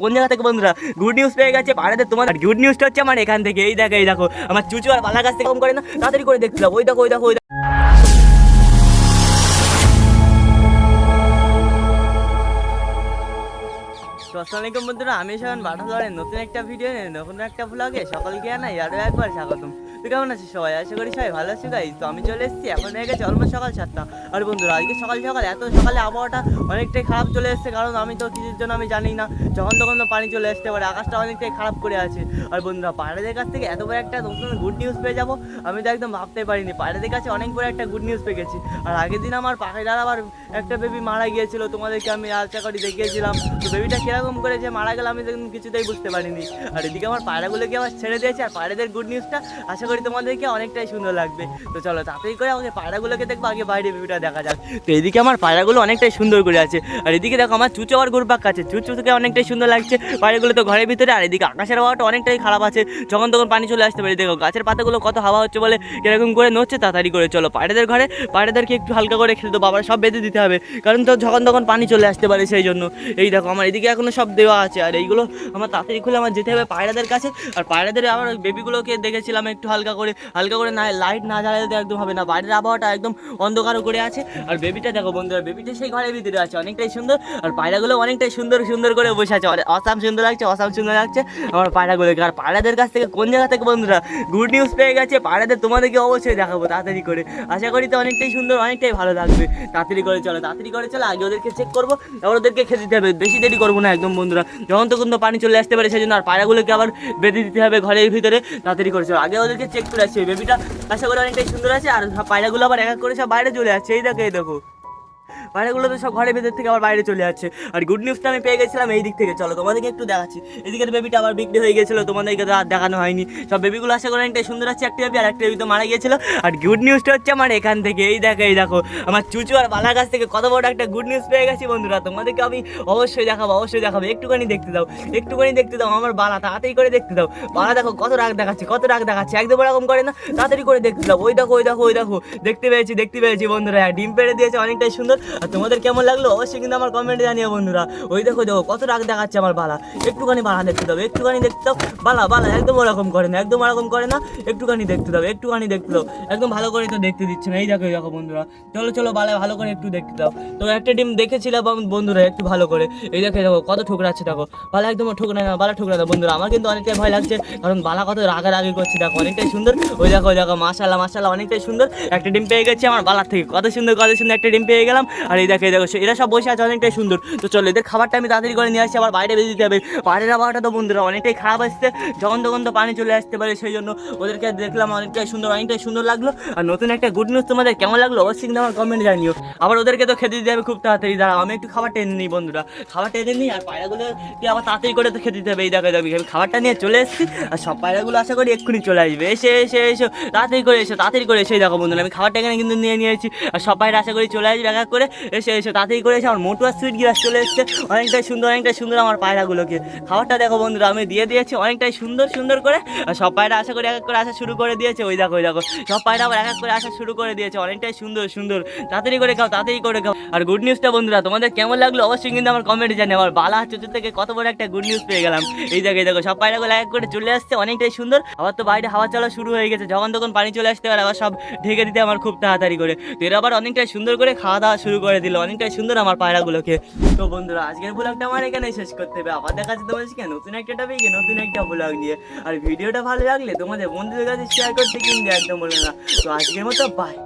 কোন জায়গা থেকে বন্ধুরা গুড নিউজ পেয়ে গেছে পাড়াতে। তোমার গুড নিউজটা হচ্ছে আমার এখান থেকে। এই দেখো আমার চুচু আর বালা গাছ থেকে কম করে না, তাড়াতাড়ি করে দেখতে দাও। ওই দেখো ওই দেখো ওই দেখো। তো আসসালামু আলাইকুম বন্ধুরা, আমি এখন বাটালরের নতুন একটা ভিডিও নিয়ে নতুন একটা ভ্লগে সকলকে জানাই আরও একবার স্বাগতম। তো কেমন আছে সবাই? আশা করি সবাই ভালো আছে গাইস। তো আমি চলে এসেছি, এখন হয়ে গেছে অলমোস্ট সকাল 7টা। আর বন্ধুরা আজকে সকাল সকাল এত সকালে আবহাওয়াটা অনেকটাই খারাপ চলে এসেছে, কারণ আমি তো কিছুর জন্য আমি জানি না, যখন তখন তো পানি চলে আসতে পারে, আকাশটা অনেকটাই খারাপ করে আছে। আর বন্ধুরা পায়রাদের কাছ থেকে এত বড় একটা নতুন গুড নিউজ পেয়ে যাবো আমি তো একদম ভাবতেই পারিনি। পায়রাদের কাছে অনেক বড় একটা গুড নিউজ পেয়ে গেছি। আর আগের দিন আমার পাখিরার আবার একটা বেবি মারা গিয়েছিল, তোমাদেরকে আমি আশা করি দেখিয়েছিলাম। তো বেবিটা কিরকম করে যে মারা গেল আমি কিছুতেই বুঝতে পারিনি। আর এদিকে আমার পায়রাগুলোকে আবার ছেড়ে দিয়েছে, আর পায়রাদের গুড নিউজটা আশা করি তোমাদেরকে অনেকটাই সুন্দর লাগবে। তো চলো তাড়াতাড়ি করে আমাকে পায়রাগুলোকে দেখবো, আগে বাইরে বেবিটা দেখা যাক। তো এদিকে আমার পায়রাগুলো অনেকটাই সুন্দর করে আছে, আর এদিকে দেখো আমার চুচো আর ঘুরপাক কাছে, চুচু থেকে অনেকটাই সুন্দর লাগছে, পায়রাগুলো তো ঘরের ভিতরে। আর এদিকে আকাশের হাওয়াটা অনেকটাই খারাপ আছে, যখন তখন পানি চলে আসতে পারে। দেখো গাছের পাতাগুলো কত হাওয়া হচ্ছে বলে কিরকম করে নড়ছে। তাড়াতাড়ি করে চলো পায়রাদের ঘরে, পায়রাদেরকে একটু হালকা করে খেতে দেবো, আবার সব বেঁধে দিতে হবে, কারণ তো যখন তখন পানি চলে আসতে পারে সেই জন্য। এই দেখো আমার এদিকে এখনো সব দেওয়া আছে, আর এইগুলো আমার তাড়াতাড়ি খুলে আমার যেতে হবে পায়রাদের কাছে। আর পায়রাদের আবার বেবিগুলোকে দেখেছিলাম একটু হালকা করে না, লাইট না জ্বালাতে একদম হবে না, বাইরের আবহাওয়াটা একদম অন্ধকার করে আছে। আর বেবিটা দেখো বন্ধুরা, বেবিটা সেই ঘরের ভিতরে আছে, অনেকটাই সুন্দর। আর পায়রাগুলো অনেকটাই সুন্দর সুন্দর করে বসে আছে, অসাম সুন্দর লাগছে, অসাম সুন্দর লাগছে আমার পায়রাগুলোকে। আর পায়রাদের কাছ থেকে কোন জায়গা থেকে বন্ধুরা গুড নিউজ পেয়ে গেছে পায়রাদের, তোমাদেরকে অবশ্যই দেখাবো তাড়াতাড়ি করে। আশা করি তো অনেকটাই সুন্দর, অনেকটাই ভালো লাগবে। তাড়াতাড়ি করে চলো, তাড়াতাড়ি করে চলো, আগে ওদেরকে চেক করবো, তারপর ওদেরকে খেতে দিতে হবে। বেশি দেরি করবো না একদম বন্ধুরা, যখন তখন তো পানি চলে আসতে পারে সেই জন্য। আর পায়রাগুলোকে আবার বেঁধে দিতে হবে ঘরের ভিতরে। তাড়াতাড়ি করে চলো, আগে ওদেরকে চেক করে আসছে। বেবিটা আশা করি অনেকটাই সুন্দর আছে, আর পায়রাগুলো আবার এক এক করে সব বাইরে চলে যাচ্ছে। এই দেখো এই দেখো পায়রাগুলো তো সব ঘরের ভেতর থেকে আবার বাইরে চলে যাচ্ছে। আর গুড নিউজটা আমি পেয়ে গেছিলাম এই দিক থেকে, চলো তোমাদেরকে একটু দেখাচ্ছি। এদিকে বেবিটা আবার বিক্রি হয়ে গেছিলো, তোমাদেরকে তো আর দেখানো হয়নি। সব বেবিগুলো আশা করি অনেকটাই সুন্দর আছে, একটা বেবি আর একটা বেবি তো মারা গিয়েছিল। আর গুড নিউজটা হচ্ছে আমার এখান থেকে। এই দেখো আমার চুচু আর বালার কাছ থেকে কত বড় একটা গুড নিউজ পেয়ে গেছি বন্ধুরা, তোমাদেরকে আমি অবশ্যই দেখাবো, অবশ্যই দেখাবো। একটুখানি দেখতে দাও আমার বালা, তাড়াতাড়ি করে দেখতে দাও। বালা দেখো কত রাগ দেখাচ্ছে, একদম ওরকম করে না, তাড়াতাড়ি করে দেখতে দাও। ওই দেখো দেখতে পেয়েছি বন্ধুরা, ডিম পেড়ে দিয়েছে, অনেকটাই সুন্দর। আর তোমাদের কেমন লাগলো অবশ্যই কিন্তু আমার কমেন্টে জানিও বন্ধুরা। ওই দেখো কত রাগ দেখাচ্ছে আমার বালা, একটুখানি বালা দেখতে দাও, বালা একদম ওরকম করে না, একটুখানি দেখতে দাও, একদম ভালো করে তো দেখতে দিচ্ছে না। এই দেখো বন্ধুরা, চলো বালা ভালো করে একটু দেখতে দাও। তো একটা ডিম দেখেছিলাম বন্ধুরা একটু ভালো করে, এই দেখো কত ঠোকরাচ্ছে, দেখো বালা একদম ঠোকরা না, বালা ঠোকরা না বন্ধুরা। আমার কিন্তু অনেকটাই ভয় লাগছে, কারণ বালা কত রাগারাগি করছে, দেখো অনেকটাই সুন্দর। ওই দেখো মাশাআল্লাহ অনেকটাই সুন্দর একটা ডিম পেয়ে গেছি আমার বালার থেকে, কত সুন্দর একটা ডিম পেয়ে গেলাম। আর এই দেখো এরা সব বসে আছে, অনেকটাই সুন্দর। তো চলো এদের খাবারটা আমি তাড়াতাড়ি করে নিয়ে আসছি, আবার বাইরে বেঁধে দিতে হবে। বাইরের আবহাওয়াটা তো বন্ধুরা অনেকটাই খারাপ আসছে, যখন তখন তো পানি চলে আসতে পারে সেই জন্য ওদেরকে দেখলাম অনেকটাই সুন্দর লাগলো। আর নতুন একটা গুড নিউজ তোমাদের কেমন লাগলো অবশ্যই কিন্তু আমার কমেন্ট জানিও। আবার ওদেরকে তো খেতে দিতে হবে খুব তাড়াতাড়ি, দাঁড়াও আমি একটু খাবার টেনে নিই বন্ধুরা, খাবার টেনে নিই। আর পায়রাগুলোকে আবার তাড়াতাড়ি করে তো খেতে দিতে হবে। এই দেখো আমি খাবারটা নিয়ে চলে এসেছি, আর সব পায়রাগুলো আশা করি এক্ষুনি চলে আসবে। এসো তাড়াতাড়ি করে এসে দেখো বন্ধুরা আমি খাবারটা এখানে কিন্তু নিয়েছি। আর সব পায়রা আশা করি চলে আসবে এক এক করে। এসো তাড়াতাড়ি করে এসে আমার মোটু আর সুইট গ্লাস চলে এসছে, অনেকটাই সুন্দর আমার পায়রাগুলোকে খাবারটা দেখো বন্ধুরা আমি দিয়ে দিয়েছি অনেকটাই সুন্দর করে। আর সব পায়রা আশা করি এক এক করে আসা শুরু করে দিয়েছে। ওই দেখো সব পায়রা আবার এক এক করে আসা শুরু করে দিয়েছে, অনেকটাই সুন্দর। তাড়াতাড়ি করে খাও। আর গুড নিউজটা বন্ধুরা তোমাদের কেমন লাগলো অবশ্যই কিন্তু আমার কমেন্টে জানি। আমার বালা চতুর থেকে কত বড় একটা গুড নিউজ পেয়ে গেলাম। এই দেখো সব পায়রাগুলো এক এক করে চলে আসছে, অনেকটাই সুন্দর। আবার তো বাইরে হাওয়া চলা শুরু হয়ে গেছে, যখন তখন পানি চলে আসতে পারে, আবার সব ঢেকে দিতে আমার খুব তাড়াতাড়ি করে। তো এরা আবার অনেকটাই সুন্দর করে খাওয়া দাওয়া শুরু করে দিল, অনেকটাই সুন্দর আমার পায়রাগুলোকে। তো বন্ধুরা আজকের ব্লগটা আমার এখানে শেষ করতে হবে, আবার দেখা যাচ্ছে তোমাদেরকে নতুন একটা টপিকে নতুন একটা ব্লগ নিয়ে। আর ভিডিওটা ভালো লাগলে তোমাদের বন্ধুদের কাছে শেয়ার করতে কিন্তু একদম বলে না। তো আজকের মতো বাই।